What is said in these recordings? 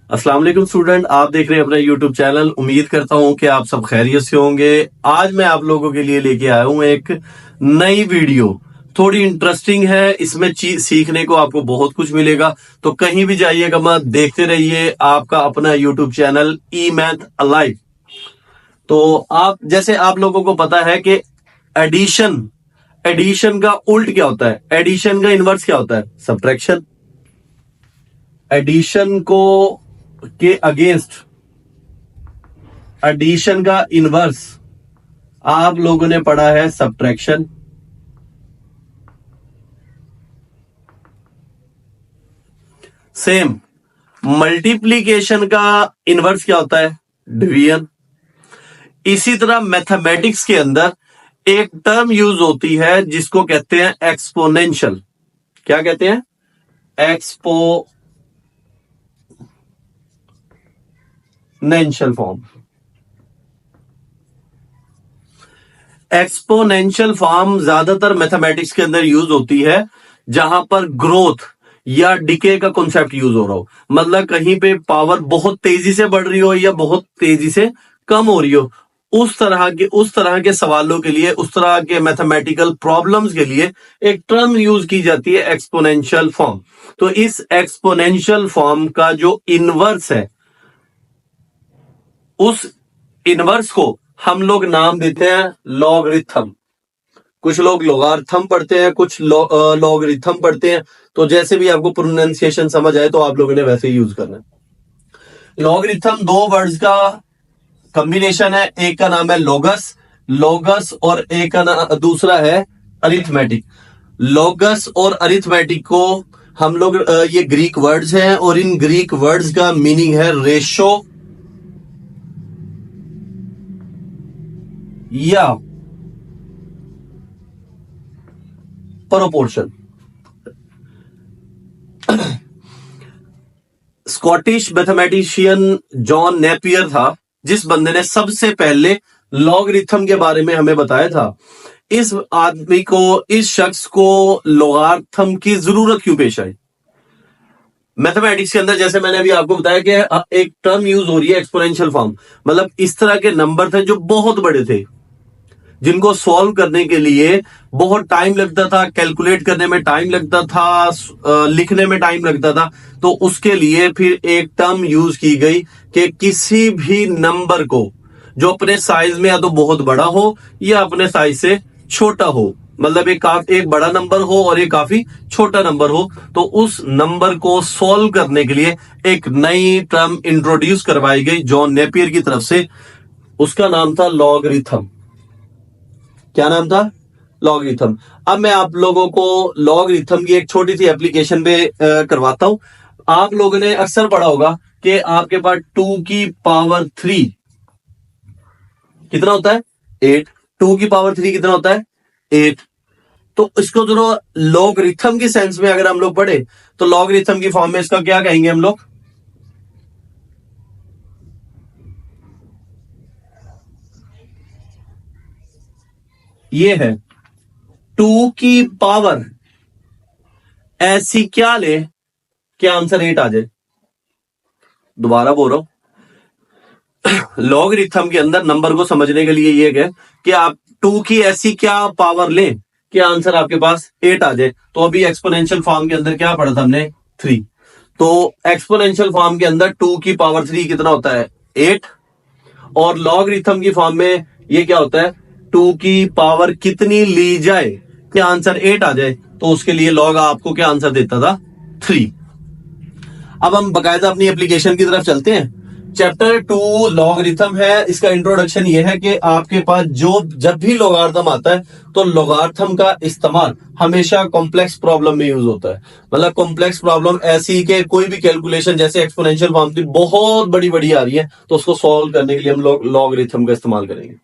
अस्सलाम वालेकुम स्टूडेंट, आप देख रहे हैं अपना यूट्यूब चैनल। उम्मीद करता हूं कि आप सब खैरियत से होंगे। आज मैं आप लोगों के लिए लेके आया हूं एक नई वीडियो। थोड़ी इंटरेस्टिंग है, इसमें चीज सीखने को आपको बहुत कुछ मिलेगा। तो कहीं भी जाइएगा मत, देखते रहिए आपका अपना यूट्यूब चैनल ई मैथ अलाइव। तो आप लोगों को पता है कि एडिशन एडिशन का उल्ट क्या होता है, एडिशन का इनवर्स क्या होता है, सब्ट्रैक्शन। एडिशन को के अगेंस्ट एडिशन का इनवर्स आप लोगों ने पढ़ा है सब्ट्रैक्शन। सेम मल्टीप्लीकेशन का इनवर्स क्या होता है, डिवीजन। इसी तरह मैथमेटिक्स के अंदर एक टर्म यूज होती है जिसको कहते हैं एक्सपोनेंशियल। क्या कहते हैं, एक्सपोनेंशियल फॉर्म। एक्सपोनेंशियल फॉर्म ज्यादातर मैथमेटिक्स के अंदर यूज होती है जहां पर ग्रोथ या डिके का कॉन्सेप्ट यूज हो रहा हो। मतलब कहीं पे पावर बहुत तेजी से बढ़ रही हो या बहुत तेजी से कम हो रही हो, उस तरह के सवालों के लिए, उस तरह के मैथमेटिकल प्रॉब्लम्स के लिए एक टर्म यूज की जाती है एक्सपोनेंशियल फॉर्म। तो इस एक्सपोनेंशियल फॉर्म का जो इनवर्स है, उस इनवर्स को हम लोग नाम देते हैं लॉगरिथम। कुछ लोग लोगार्थम पढ़ते हैं, कुछ लॉगरिथम पढ़ते हैं। तो जैसे भी आपको प्रोनाउंसिएशन समझ आए तो आप लोगों ने वैसे ही यूज करना है। लॉगरिथम दो वर्ड्स का कॉम्बिनेशन है, एक का नाम है लोगस और एक का दूसरा है अरिथमेटिक। लोगस और अरिथमेटिक को हम लोग ये ग्रीक वर्ड्स हैं और इन ग्रीक वर्ड्स का मीनिंग है रेशो या proportion. Scottish mathematician John Napier था जिस बंदे ने सबसे पहले लॉगरिथम के बारे में हमें बताया था। इस आदमी को, इस शख्स को लॉगरिथम की जरूरत क्यों पेश आई मैथमेटिक्स के अंदर। जैसे मैंने अभी आपको बताया कि एक टर्म यूज हो रही है एक्सपोनेंशियल फॉर्म। मतलब इस तरह के नंबर थे जो बहुत बड़े थे, जिनको सॉल्व करने के लिए बहुत टाइम लगता था, कैलकुलेट करने में टाइम लगता था, लिखने में टाइम लगता था। तो उसके लिए फिर एक टर्म यूज की गई कि किसी भी नंबर को जो अपने साइज में या तो बहुत बड़ा हो या अपने साइज से छोटा हो, मतलब एक बड़ा नंबर हो और एक काफी छोटा नंबर हो, तो उस नंबर को सॉल्व करने के लिए एक नई टर्म इंट्रोड्यूस करवाई गई जॉन नेपियर की तरफ से। उसका नाम था लॉगरिथम। क्या नाम था, लॉगरिथम। अब मैं आप लोगों को लॉगरिथम की एक छोटी सी एप्लीकेशन पे करवाता हूं। आप लोगों ने अक्सर पढ़ा होगा कि आपके पास 2 की पावर 3 कितना होता है, 8। 2 की पावर 3 कितना होता है, 8। तो इसको जो लॉगरिथम की सेंस में अगर हम लोग पढ़े तो लॉगरिथम की फॉर्म में इसका क्या कहेंगे हम लोग, ये है 2 की पावर ऐसी क्या ले कि आंसर 8 आ जाए। दोबारा बोल रहा हूं, लॉगरिथम के अंदर नंबर को समझने के लिए ये है कि आप 2 की ऐसी क्या पावर लें कि आंसर आपके पास 8 आ जाए। तो अभी एक्सपोनेंशियल फॉर्म के अंदर क्या पढ़ा था हमने, 3। तो एक्सपोनेंशियल फॉर्म के अंदर 2 की पावर 3 कितना होता है, 8। और लॉगरिथम की फॉर्म में ये क्या होता है, 2 की पावर कितनी ली जाए कि आंसर 8 आ जाए। तो उसके लिए लॉग आपको क्या आंसर देता था, 3। अब हम बकायदा अपनी एप्लीकेशन की तरफ चलते हैं। चैप्टर 2 लॉगरिथम है। इसका इंट्रोडक्शन ये है कि आपके पास जब भी लॉगरिथम आता है तो लॉगरिथम का इस्तेमाल हमेशा कॉम्प्लेक्स प्रॉब्लम में यूज होता है। मतलब कॉम्प्लेक्स प्रॉब्लम ऐसी कि कोई भी कैलकुलेशन, जैसे एक्सपोनेंशियल फॉर्म थी, बहुत बड़ी बड़ी आ रही है, तो उसको सॉल्व करने के लिए हम लोग लॉगरिथम का इस्तेमाल करेंगे।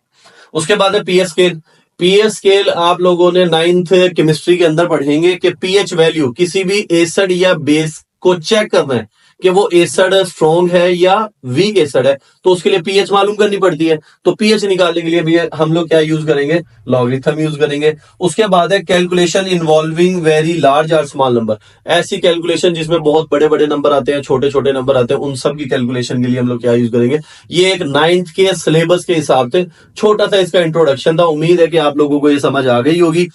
उसके बाद है पीएच स्केल। पीएच स्केल आप लोगों ने 9th केमिस्ट्री के अंदर पढ़ेंगे कि पीएच वैल्यू किसी भी एसिड या बेस को चेक करना है कि वो एसिड स्ट्रॉन्ग है या वीक एसिड है, तो उसके लिए पीएच मालूम करनी पड़ती है। तो पीएच निकालने के लिए भी हम लोग क्या यूज करेंगे, लॉगरिथम यूज करेंगे। उसके बाद है कैलकुलेशन इन्वॉल्विंग वेरी लार्ज और स्मॉल नंबर, ऐसी कैलकुलेशन जिसमें बहुत बड़े बड़े नंबर आते हैं, छोटे छोटे नंबर आते हैं, उन सब की कैलकुलेशन के लिए हम लोग क्या यूज करेंगे। ये एक 9th के सिलेबस के हिसाब से छोटा सा इसका इंट्रोडक्शन था। उम्मीद है कि आप लोगों को ये समझ आ गई होगी।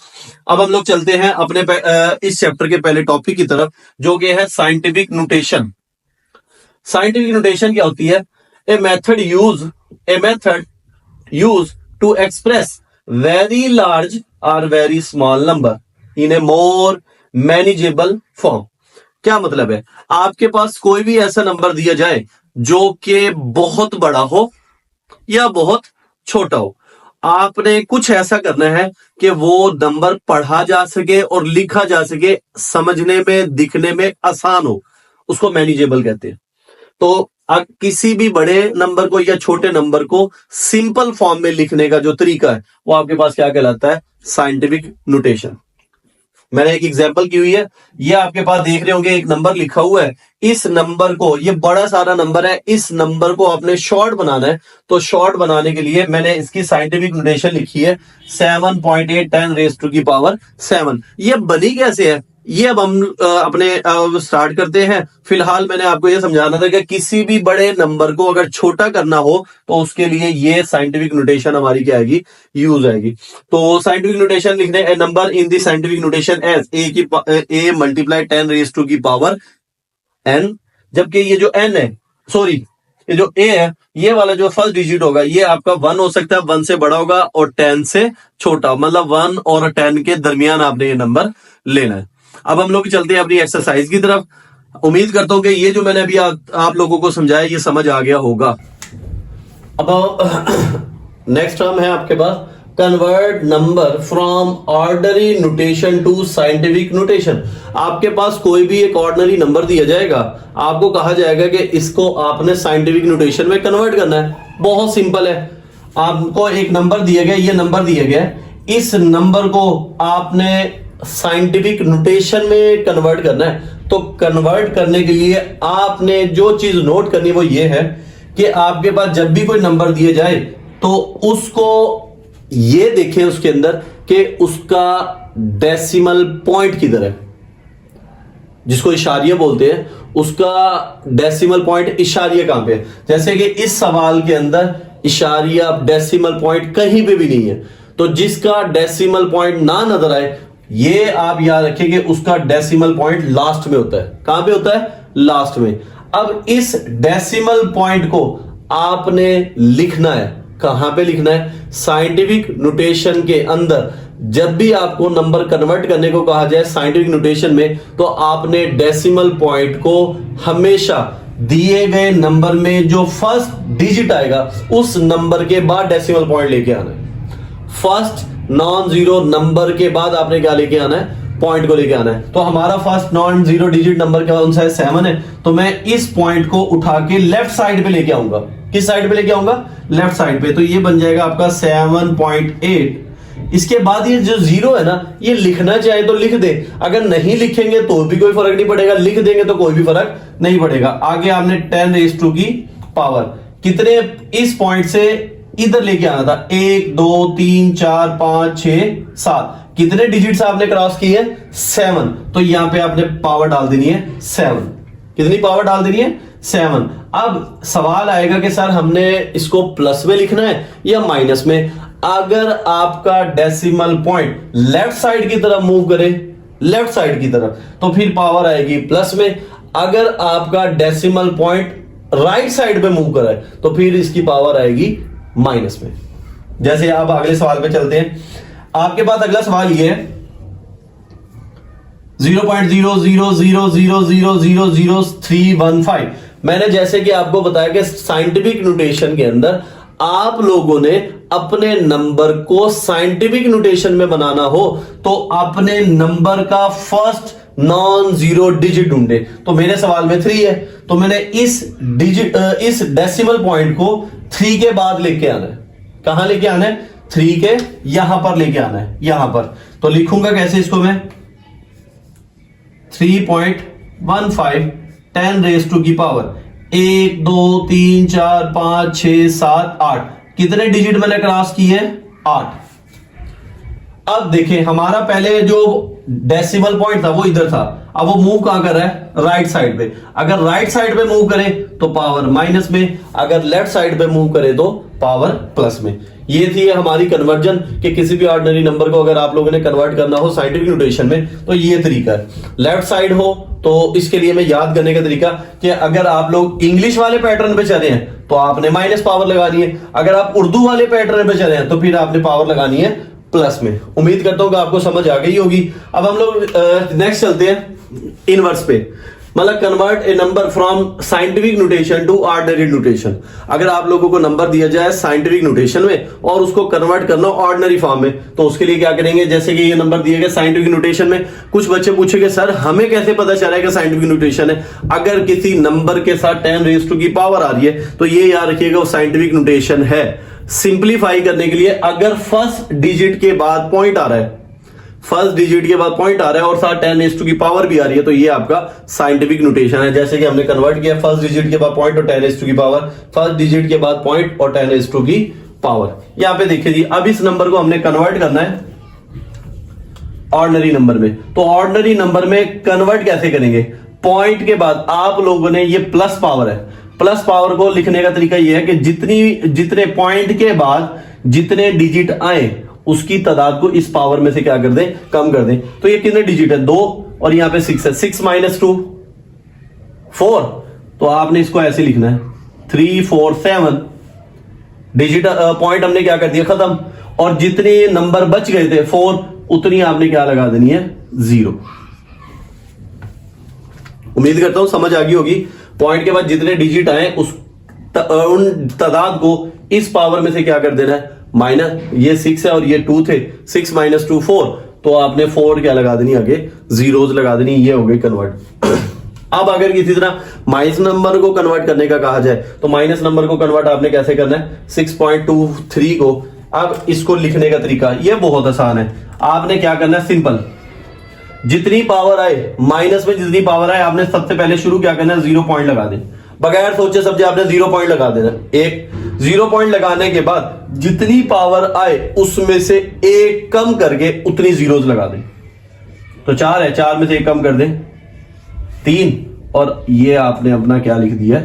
अब हम लोग चलते हैं अपने इस चैप्टर के पहले टॉपिक की तरफ, जो कि है साइंटिफिक नोटेशन। साइंटिफिक नोटेशन क्या होती है? A method use to express very large और very small number in a more manageable form. क्या मतलब है? आपके पास कोई भी ऐसा नंबर दिया जाए जो कि बहुत बड़ा हो या बहुत छोटा हो, आपने कुछ ऐसा करना है कि वो नंबर पढ़ा जा सके और लिखा जा सके, समझने में दिखने में आसान हो, उसको मैनेजेबल कहते हैं। तो किसी भी बड़े नंबर को या छोटे नंबर को सिंपल फॉर्म में लिखने का जो तरीका है वो आपके पास क्या कहलाता है? Scientific notation. मैंने एक एग्जांपल की हुई है, ये आपके पास देख रहे होंगे, एक नंबर लिखा हुआ है। इस नंबर को, ये बड़ा सारा नंबर है, इस नंबर को आपने शॉर्ट बनाना है। तो शॉर्ट बनाने के लिए मैंने इसकी साइंटिफिक नोटेशन लिखी है 7.8 10 रेज़ टू की पावर 7। ये बनी कैसे है, ये अब हम अपने स्टार्ट करते हैं। फिलहाल मैंने आपको ये समझाना था कि किसी भी बड़े नंबर को अगर छोटा करना हो तो उसके लिए ये साइंटिफिक नोटेशन हमारी क्या आएगी, यूज आएगी। तो साइंटिफिक नोटेशन लिखने, a number in the scientific notation as a multiply 10 raise to की पावर n, जबकि ये जो n है, सॉरी ये जो a है, ये वाला जो फर्स्ट डिजिट होगा ये आपका 1 हो सकता है, 1 से बड़ा होगा, और 10 से छोटा, मतलब 1 और 10 के दरमियान आपने ये नंबर लेना है। अब हम लोग चलते हैं अपनी एक्सरसाइज की तरफ। उम्मीद करता हूं कि ये जो मैंने अभी आप लोगों को समझाया ये समझ आ गया होगा। अब नेक्स्ट टर्म है आपके पास, convert number from ordinary notation to scientific notation. आपके पास कोई भी एक ऑर्डिनरी नंबर दिया जाएगा, आपको कहा जाएगा कि इसको आपने साइंटिफिक नोटेशन में कन्वर्ट करना है। बहुत सिंपल है, आपको एक नंबर दिया गया, ये नंबर दिया गया, इस नंबर को आपने साइंटिफिक नोटेशन में कन्वर्ट करना है। तो कन्वर्ट करने के लिए आपने जो चीज नोट करनी वो ये है कि आपके पास जब भी कोई नंबर दिया जाए तो उसको ये देखें उसके अंदर कि उसका डेसिमल पॉइंट किधर है, जिसको इशारिया बोलते हैं, उसका डेसिमल पॉइंट इशारिया कहां पे है। जैसे कि इस सवाल के अंदर इशारिया डेसिमल पॉइंट कहीं पे भी नहीं है, तो जिसका डेसिमल पॉइंट ना नजर आए, ये आप याद रखें कि उसका डेसिमल पॉइंट लास्ट में होता है। कहां पे होता है? लास्ट में। अब इस डेसिमल पॉइंट को आपने लिखना है, कहां पे लिखना है? साइंटिफिक नोटेशन के अंदर। जब भी आपको नंबर कन्वर्ट करने को कहा जाए साइंटिफिक नोटेशन में, तो आपने डेसिमल पॉइंट को हमेशा दिए गए नंबर में जो फर्स्ट डिजिट आएगा उस नंबर के बाद डेसिमल पॉइंट लेके आना है। फर्स्ट नॉन जीरो नंबर के बाद आपने क्या लेके आना है? पॉइंट को लेके आना है। तो हमारा first non zero digit number कौन सा है? 7 है। तो मैं इस पॉइंट को उठा के लेफ्ट साइड पे लेके आऊंगा। किस साइड पे लेके आऊंगा? लेफ्ट साइड पे। तो ये बन जाएगा आपका 7.8। इसके बाद ये जो जीरो है ना, ये लिखना चाहे तो लिख दे, अगर नहीं लिखेंगे तो भी कोई फर्क नहीं पड़ेगा, लिख देंगे तो कोई भी फर्क नहीं पड़ेगा। आगे आपने 10 रेज़ टू की पावर कितने इस पॉइंट से इधर लेके आना था? 1 2 3 4 5 6 7। कितने डिजिट्स आपने क्रॉस किए? 7। तो यहां पे आपने पावर डाल देनी है 7। कितनी पावर डाल देनी है? 7। अब सवाल आएगा कि सर हमने इसको प्लस में लिखना है या माइनस में। अगर आपका डेसिमल पॉइंट लेफ्ट साइड की तरफ मूव करे, लेफ्ट साइड की तरफ, तो फिर पावर आएगी प्लस में। अगर आपका डेसिमल पॉइंट राइट साइड पे मूव करे तो फिर इसकी पावर आएगी माइनस में। जैसे आप अगले सवाल पे चलते हैं, आपके पास अगला सवाल ये है 0.00000000315। मैंने जैसे कि आपको बताया कि साइंटिफिक नोटेशन के अंदर आप लोगों ने अपने नंबर को साइंटिफिक नोटेशन में बनाना हो तो अपने नंबर का फर्स्ट नॉन जीरो डिजिट ढूंढे। तो मेरे सवाल में 3 है, तो मैंने इस डेसिमल पॉइंट को 3 के बाद लेके आना है। कहां लेके आना है? 3 के यहां पर लेके आना है, यहां पर। तो लिखूंगा कैसे इसको मैं? 3.15 10 रेज टू की पावर 1 2 3 4 5 6 7 8। कितने डिजिट मैंने क्रॉस किए? 8। अब देखें हमारा पहले जो डेसिमल पॉइंट था वो इधर था, अब वो मूव कहां कर रहा है? राइट साइड पे। अगर राइट साइड पे मूव करे तो पावर माइनस में, अगर लेफ्ट साइड पे मूव करे तो पावर प्लस में। ये थी हमारी कन्वर्जन कि किसी भी ऑर्डिनरी नंबर को अगर आप लोगों ने कन्वर्ट करना हो साइंटिफिक नोटेशन में तो ये तरीका है। लेफ्ट साइड हो तो इसके लिए मैं याद करने का तरीका कि अगर आप लोग इंग्लिश वाले पैटर्न पे चले हैं तो आपने माइनस पावर लगानी है, अगर आप उर्दू वाले पैटर्न पे चले हैं तो फिर आपने पावर लगानी है प्लस में। उम्मीद करता हूं कि आपको समझ आ गई होगी। अब हम लोग नेक्स्ट चलते हैं इनवर्स पे, मतलब convert a number from scientific notation to ordinary notation. अगर आप लोगों को नंबर दिया जाए साइंटिफिक नोटेशन में और उसको कन्वर्ट करना ऑर्डिनरी फॉर्म में, तो उसके लिए क्या करेंगे? जैसे कि ये नंबर दिए गए साइंटिफिक नोटेशन में, कुछ बच्चे पूछेंगे सर हमें कैसे पता चला कि साइंटिफिक नोटेशन है? अगर किसी नंबर के साथ 10 रेज टू की पावर आ रही है तो ये याद रखिएगा वो साइंटिफिक नोटेशन है। सिंप्लीफाई करने के लिए अगर फर्स्ट डिजिट के बाद पॉइंट आ रहा है, फर्स्ट डिजिट के बाद पॉइंट आ रहा है और साथ 10 रेज टू की पावर भी आ रही है तो ये आपका साइंटिफिक नोटेशन है। जैसे कि हमने कन्वर्ट किया फर्स्ट डिजिट के बाद पॉइंट और 10 रेज टू की पावर, फर्स्ट डिजिट के बाद पॉइंट और 10 रेज टू की पावर। यहां पे देखिए जी, अब इस नंबर को हमने कन्वर्ट करना है ऑर्डिनरी नंबर में। तो ऑर्डिनरी नंबर में कन्वर्ट कैसे करेंगे? पॉइंट के बाद आप लोगों ने, ये प्लस पावर है, प्लस पावर को लिखने का तरीका यह है कि जितने पॉइंट के बाद जितने डिजिट आए उसकी तादाद को इस पावर में से क्या कर दें? कम कर दें। तो ये कितने डिजिट है? 2 और यहां पे 6 है। 6 माइनस 2 4। तो आपने इसको ऐसे लिखना है 3 4 7 डिजिट पॉइंट हमने क्या कर दिया? खत्म। और जितने नंबर बच गए थे 4, उतनी आपने क्या लगा देनी है? 0। उम्मीद करता हूं समझ आ गई होगी। पॉइंट के बाद जितने डिजिट आए उन तादाद को इस पावर में से क्या कर देना है? माइनस। ये 6 है और ये 2 थे, 6 माइनस 2 4। तो आपने 4 क्या लगा देनी? आगे जीरोज लगा देनी। ये हो गई कन्वर्ट। अब अगर किसी तरह माइनस नंबर को कन्वर्ट करने का कहा जाए तो माइनस नंबर को कन्वर्ट आपने कैसे करना है? 6.23 को। अब इसको लिखने का तरीका ये बहुत आसान है। आपने क्या करना है? सिंपल, जितनी पावर आए माइनस में जितनी पावर आए आपने सबसे पहले शुरू क्या करना है? 0 पॉइंट लगा दे, बगैर सोचे समझे आपने 0 पॉइंट लगा देना। एक 0 पॉइंट लगाने के बाद जितनी पावर आए उसमें से एक कम करके उतनी जीरोज लगा दें। तो 4 है, 4 में से एक कम कर दें 3, और ये आपने अपना क्या लिख दिया?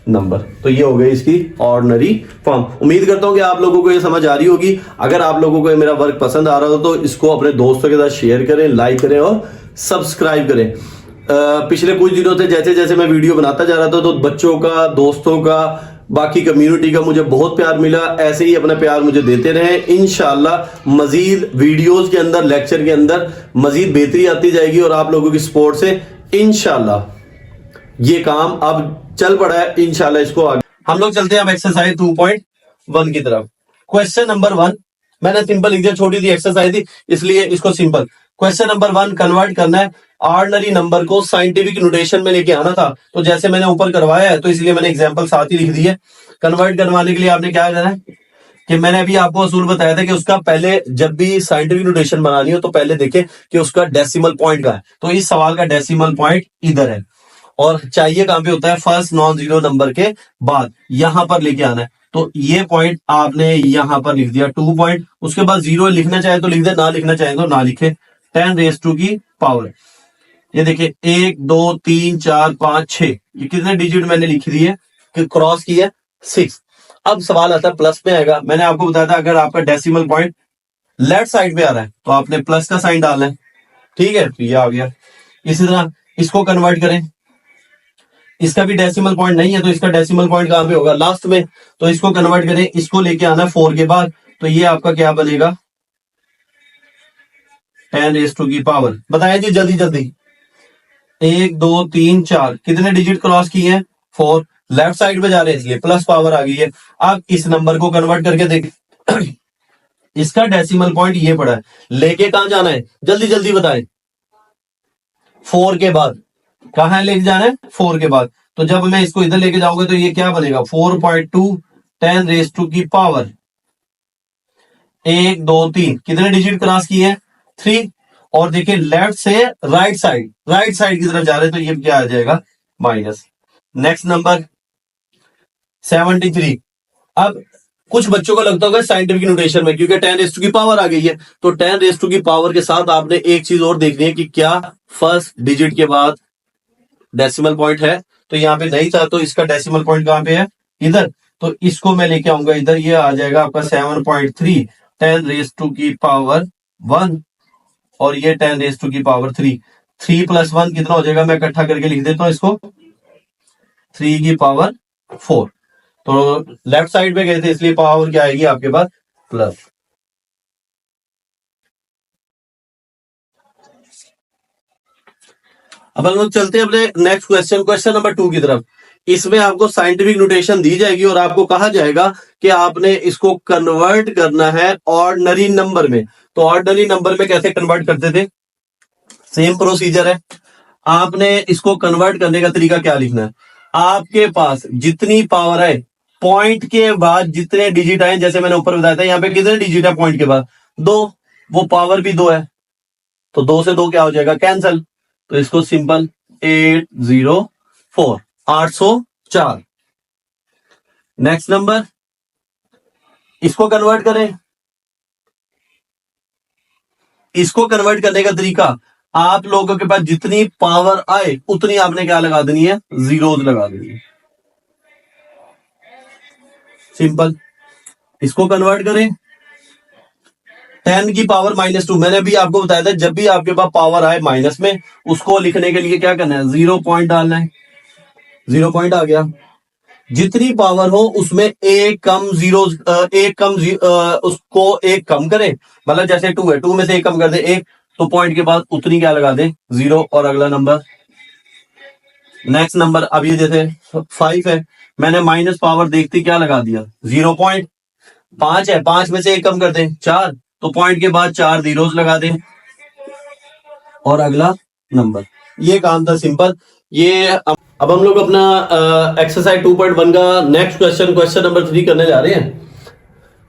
नंबर। तो ये हो गई इसकी ऑर्डिनरी फॉर्म। उम्मीद करता हूं कि आप लोगों को ये समझ आ रही होगी। अगर आप लोगों को ये मेरा वर्क पसंद आ रहा हो तो इसको अपने दोस्तों के साथ शेयर करें, लाइक करें और सब्सक्राइब करें। पिछले कुछ दिनों से जैसे जैसे मैं वीडियो बनाता जा रहा था तो बच्चों का, दोस्तों का, बाकी कम्युनिटी का मुझे बहुत प्यार मिला। ऐसे ही अपना प्यार मुझे देते रहे। इंशाल्लाह मजीद वीडियोस के अंदर, लेक्चर के अंदर मजीद बेहतरी आती जाएगी और आप लोगों की सपोर्ट से इंशाल्लाह ये काम अब चल पड़ा है। इंशाल्लाह इसको आगे हम लोग चलते हैं अब एक्सरसाइज 2.1 की तरफ। क्वेश्चन नंबर 1 मैंने सिंपल लिख दिया, छोटी सी एक्सरसाइज थी इसलिए इसको सिंपल। क्वेश्चन नंबर 1 कन्वर्ट करना है ऑर्डिनरी नंबर को साइंटिफिक नोटेशन में लेके आना था। तो जैसे मैंने ऊपर करवाया है तो इसलिए मैंने एग्जांपल साथ ही लिख दी है। कन्वर्ट करवाने के लिए आपने क्या करना है कि मैंने अभी आपको असूल बताया था कि उसका पहले जब भी साइंटिफिक नोटेशन बनानी हो तो पहले देखें कि उसका डेसिमल पॉइंट कहां है। तो इस सवाल का डेसिमल पॉइंट इधर है और चाहिए कहां पे होता है? फर्स्ट नॉन जीरो नंबर के बाद यहां पर लेके आना है। तो ये पॉइंट आपने यहां पर लिख दिया 2 पॉइंट। उसके बाद 0 लिखना चाहे तो लिख दे, ना लिखना चाहे तो ना लिखे। 10 रेज टू की पावर, ये देखिए 1 2 3 4 5 6, ये कितने डिजिट मैंने लिख दिए कि क्रॉस की है 6। अब सवाल आता है प्लस में आएगा। मैंने आपको बताया था अगर आपका डेसिमल पॉइंट लेफ्ट साइड पे आ रहा है तो आपने प्लस का साइन डालना है। ठीक है, तो ये आ गया। इसी तरह इसको कन्वर्ट करें, इसका भी डेसिमल पॉइंट नहीं है तो इसका डेसिमल पॉइंट कहां पे होगा? लास्ट में। तो इसको कन्वर्ट करें, इसको लेके आना 4 के बाद, तो ये आपका क्या बनेगा? 10 रेज टू की पावर। बताएं जी जल्दी जल्दी। 1 2 3 4 कितने डिजिट क्रॉस किए हैं? 4। लेफ्ट साइड पे जा रहे हैं इसलिए प्लस पावर आ गई है। अब इस नंबर को कन्वर्ट करके देख इसका डेसिमल पॉइंट ये पड़ा है, लेके कहां जाना है? जल्दी जल्दी बताएं। 4 के बाद कहां लेके जाना है? 4 के बाद। तो जब मैं इसको इधर लेके जाऊंगा तो ये क्या बनेगा? 4.2 10 रेज टू की पावर 1 2 3 कितने डिजिट क्रॉस किए हैं? 3। और देखिए लेफ्ट से राइट साइड की तरफ जा रहे हैं तो ये क्या आ जाएगा? माइनस। Next number 73। अब कुछ बच्चों को लगता होगा साइंटिफिक नोटेशन में, क्योंकि 10 रेज़ टू की पावर आ गई है, तो 10 रेज़ टू की पावर के साथ आपने एक चीज और देखनी है कि क्या फर्स्ट डिजिट के बाद डेसिमल पॉइंट है। तो यहाँ पे नहीं था, तो इसका डेसिमल पॉइंट कहां पे है, इधर। तो इसको मैं लेके आऊंगा इधर, ये आ जाएगा आपका 7.3, 10 रेज़ टू की पावर 1, और ये 10 रेज़ टू की पावर 3। 3 + 1 कितना हो जाएगा, मैं इकट्ठा करके लिख देता हूं इसको, 3 की पावर 4। तो लेफ्ट साइड पे गए थे, इसलिए पावर क्या आएगी आपके पास, प्लस। अब हम लोग चलते हैं अपने नेक्स्ट क्वेश्चन, क्वेश्चन नंबर 2 की तरफ। इसमें आपको साइंटिफिक नोटेशन दी जाएगी और आपको कहा जाएगा कि आपने इसको कन्वर्ट करना है ऑर्डिनरी नंबर में। तो ऑर्डिनरी नंबर में कैसे कन्वर्ट करते थे, सेम प्रोसीजर है। आपने इसको कन्वर्ट करने का तरीका क्या लिखना है, आपके पास जितनी पावर है, पॉइंट के बाद जितने डिजिट आए, जैसे मैंने ऊपर बताया था, यहाँ पे कितने डिजिट है पॉइंट के बाद, 2, वो पावर भी 2 है, तो 2 से 2 क्या हो जाएगा, कैंसल। तो इसको सिंपल 804, 804। नेक्स्ट नंबर, इसको कन्वर्ट करें। इसको कन्वर्ट करने का तरीका, आप लोगों के पास जितनी पावर आए उतनी आपने क्या लगा देनी है, जीरोज लगा देनी है, सिंपल। इसको कन्वर्ट करें 10 की पावर -2। मैंने अभी आपको बताया था, जब भी आपके पास पावर आए माइनस में, उसको लिखने के लिए क्या करना है, 0 पॉइंट डालना है। 0 पॉइंट आ गया, जितनी पावर हो उसमें एक कम जीरो, उसको एक कम करें, मतलब जैसे 2 है, 2 में से एक कम कर दे, एक, तो पॉइंट के बाद उतनी क्या लगा दे, 0, और अगला नंबर। नेक्स्ट नंबर, अब ये जैसे 5 है, मैंने माइनस पावर देखते क्या लगा दिया, 0 पॉइंट। 5 है, 5 में से एक कम कर दे, 4, तो पॉइंट के बाद 4 जीरोस लगा दे, और अगला नंबर। ये काम था सिंपल। ये अब हम लोग अपना एक्सरसाइज 2.1 का नेक्स्ट क्वेश्चन, क्वेश्चन नंबर 3 करने जा रहे हैं।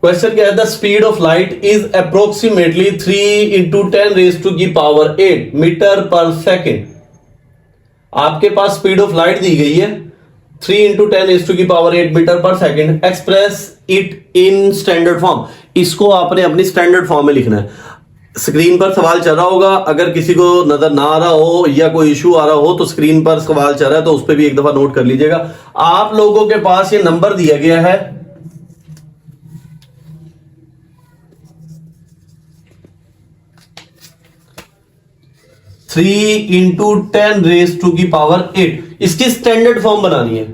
क्वेश्चन क्या है, the speed of light is approximately 3 × 10 raise to की पावर 8 मीटर पर सेकेंड। आपके पास स्पीड ऑफ लाइट दी गई है 3 × 10 रेज़ टू की power 8 metre per second, express it in standard form. इसको आपने अपनी स्टैंडर्ड फॉर्म में लिखना है। स्क्रीन पर सवाल चल रहा होगा, अगर किसी को नजर ना आ रहा हो या कोई इशू आ रहा हो, तो स्क्रीन पर सवाल चल रहा है तो उस पर भी एक दफा नोट कर लीजिएगा। आप लोगों के पास ये नंबर दिया गया है, थ्री इंटू 10 रेज़ टू की पावर 8। इसकी स्टैंडर्ड फॉर्म बनानी है।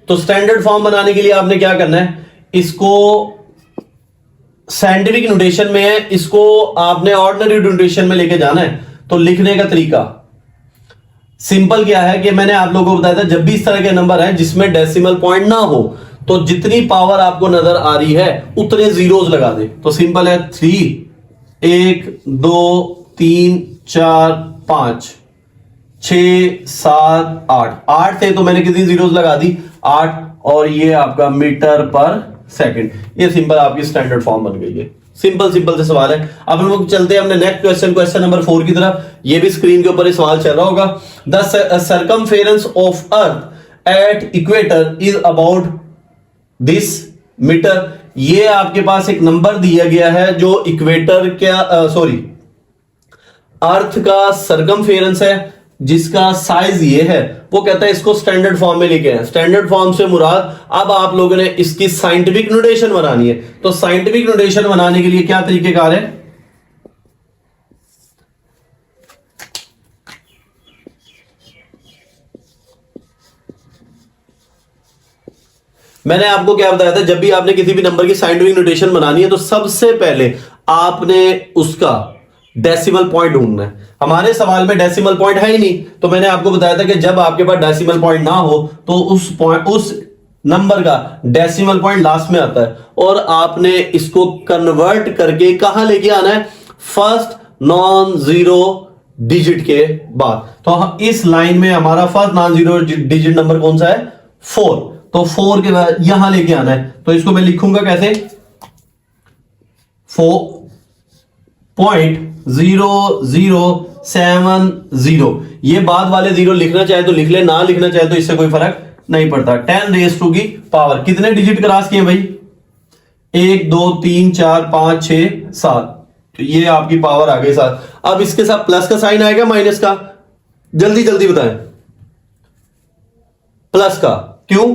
तो स्टैंडर्ड फॉर्म बनाने के लिए आपने क्या करना है, इसको साइंटिफिक नोटेशन में है, इसको आपने ऑर्डिनरी नोटेशन में लेके जाना है। तो लिखने का तरीका सिंपल क्या है कि मैंने आप लोगों को बताया था, जब भी इस तरह के नंबर है जिसमें डेसिमल पॉइंट ना हो, तो जितनी पावर आपको नजर आ रही है उतने जीरोस लगा दे। तो सिंपल है, 3, 1, 2, 3, 4, 5, 6, 7, 8। 8 थे तो मैंने कितनी जीरोस लगा दी, 8, और ये आपका मीटर पर सेकंड। ये सिंपल आपकी स्टैंडर्ड फॉर्म बन गई है। सिंपल सिंपल से सवाल है। अब हम लोग चलते हैं अपने नेक्स्ट क्वेश्चन, क्वेश्चन नंबर 4 की तरफ। ये भी स्क्रीन के ऊपर सवाल चल रहा होगा। The circumference of earth at equator is about this metre. ये आपके पास एक नंबर दिया गया है जो इक्वेटर क्या अर्थ का सर्कमफेरेंस है, जिसका साइज ये है। वो कहता है इसको स्टैंडर्ड फॉर्म में लेके आए। स्टैंडर्ड फॉर्म से मुराद, अब आप लोगों ने इसकी साइंटिफिक नोटेशन बनानी है। तो साइंटिफिक नोटेशन बनाने के लिए क्या तरीकेकार है, मैंने आपको क्या बताया था, जब भी आपने किसी भी नंबर की साइंटिफिक नोटेशन बनानी है तो सबसे पहले आपने उसका डेसिमल पॉइंट ढूंढना है। हमारे सवाल में डेसिमल पॉइंट है ही नहीं, तो मैंने आपको बताया था कि जब आपके पास डेसिमल पॉइंट ना हो तो उस नंबर का डेसिमल पॉइंट लास्ट में आता है, और आपने इसको कन्वर्ट करके कहां लेके आना है, फर्स्ट नॉन जीरो डिजिट के बाद। तो इस लाइन में हमारा first non zero digit number कौन सा है, 4। तो 4 के बाद यहां लेके आना है। तो इसको मैं लिखूंगा कैसे, 4.00 70। ये बाद वाले जीरो लिखना चाहे तो लिख ले, ना लिखना चाहे तो इससे कोई फर्क नहीं पड़ता। 10 रेज टू की पावर, कितने डिजिट क्रॉस किए भाई? 1 2 3 4 5 6 7, तो ये आपकी पावर आ गई 7। अब इसके साथ प्लस का साइन आएगा माइनस का? जल्दी जल्दी बताएं। प्लस का क्यों?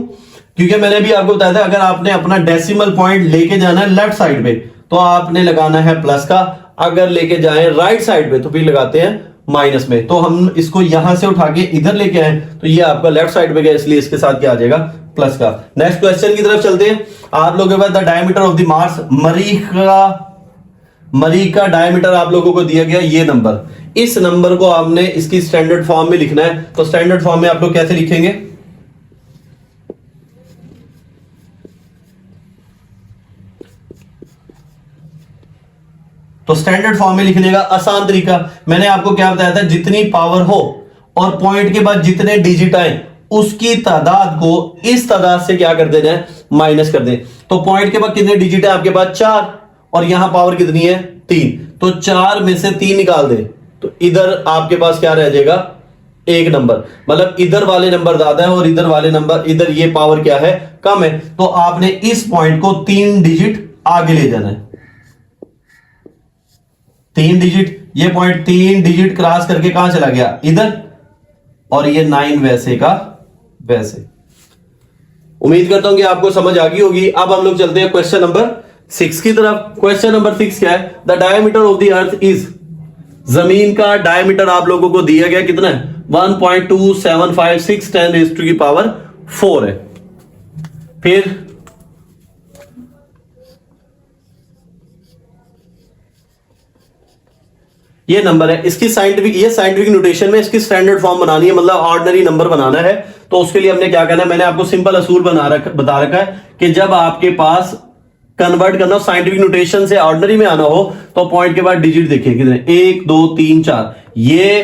क्योंकि मैंने भी आपको बताया था, अगर आपने अपना डेसिमल पॉइंट लेके जाना है लेफ्ट साइड पे तो आपने लगाना है प्लस का, अगर लेके जाए राइट साइड पे तो फिर लगाते हैं माइनस में। तो हम इसको यहां से उठा के इधर लेके आए तो ये आपका लेफ्ट साइड पे गया, इसलिए इसके साथ क्या आ जाएगा? प्लस का। नेक्स्ट क्वेश्चन की तरफ चलते हैं। आप लोगों के पास the diameter of the Mars, मरीख का डायमीटर आप लोगों को दिया गया ये नंबर। इस नंबर को आपने इसकी स्टैंडर्ड फॉर्म में लिखना है। तो स्टैंडर्ड फॉर्म में आप लोग कैसे लिखेंगे? तो स्टैंडर्ड फॉर्म में लिखने का आसान तरीका मैंने आपको क्या बताया था, जितनी पावर हो और पॉइंट के बाद जितने डिजिट आए उसकी तादाद को इस तादाद से क्या कर देना है? माइनस कर दें। तो पॉइंट के बाद कितने डिजिट है आपके पास? 4, और यहां पावर कितनी है? 3। तो 4 में से 3 निकाल दें तो इधर आपके पास क्या रह जाएगा? एक नंबर। मतलब इधर वाले नंबर ज्यादा है और इधर वाले नंबर, इधर ये पावर क्या है? कम है। तो आपने इस पॉइंट को 3 डिजिट आगे ले जाना है। 3 डिजिट, ये पॉइंट 3 डिजिट क्रॉस करके कहां चला गया? इधर, और ये 9 वैसे का वैसे। उम्मीद करता हूं कि आपको समझ आ गई होगी। अब हम लोग चलते हैं क्वेश्चन नंबर 6 की तरफ। क्वेश्चन नंबर 6 क्या है? The diameter of the earth is, जमीन का डायमीटर आप लोगों को दिया गया कितना है? 1.2756 10 रेज़ टू की पावर 4 है। फिर ये नंबर है, इसकी साइंटिफिक नोटेशन में इसकी स्टैंडर्ड फॉर्म बनानी है, मतलब ऑर्डिनरी नंबर बनाना है। तो उसके लिए हमने क्या करना है, मैंने आपको सिंपल असूल बता रखा है कि जब आपके पास कन्वर्ट करना हो साइंटिफिक नोटेशन से ऑर्डिनरी में आना हो तो पॉइंट के बाद डिजिट देखिए कितने, 1 2 3 4, ये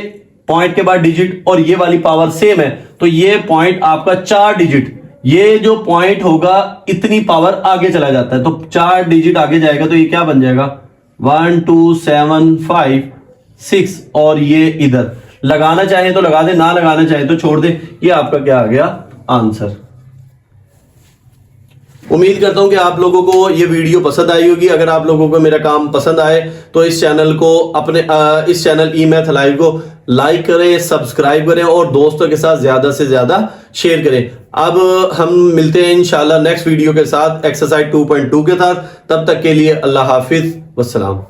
पॉइंट के बाद डिजिट और ये वाली पावर सेम है तो ये पॉइंट आपका 4 डिजिट, ये जो पॉइंट होगा इतनी पावर आगे चला जाता है। तो 4 डिजिट आगे जाएगा तो ये क्या बन जाएगा? 1 2 7 5 6, और ये इधर लगाना चाहे तो लगा दे, ना लगाना चाहे तो छोड़ दे। ये आपका क्या आ गया? आंसर। उम्मीद करता हूं कि आप लोगों को ये वीडियो पसंद आई होगी। अगर आप लोगों को मेरा काम पसंद आए तो इस चैनल को इस चैनल ई-मैथ लाइव को लाइक करें, सब्सक्राइब करें और दोस्तों के साथ ज्यादा से ज्यादा शेयर करें। अब हम मिलते हैं इंशाल्लाह नेक्स्ट वीडियो के साथ एक्सरसाइज 2.2 के साथ। तब तक के लिए अल्लाह हाफिज, वस्सलाम।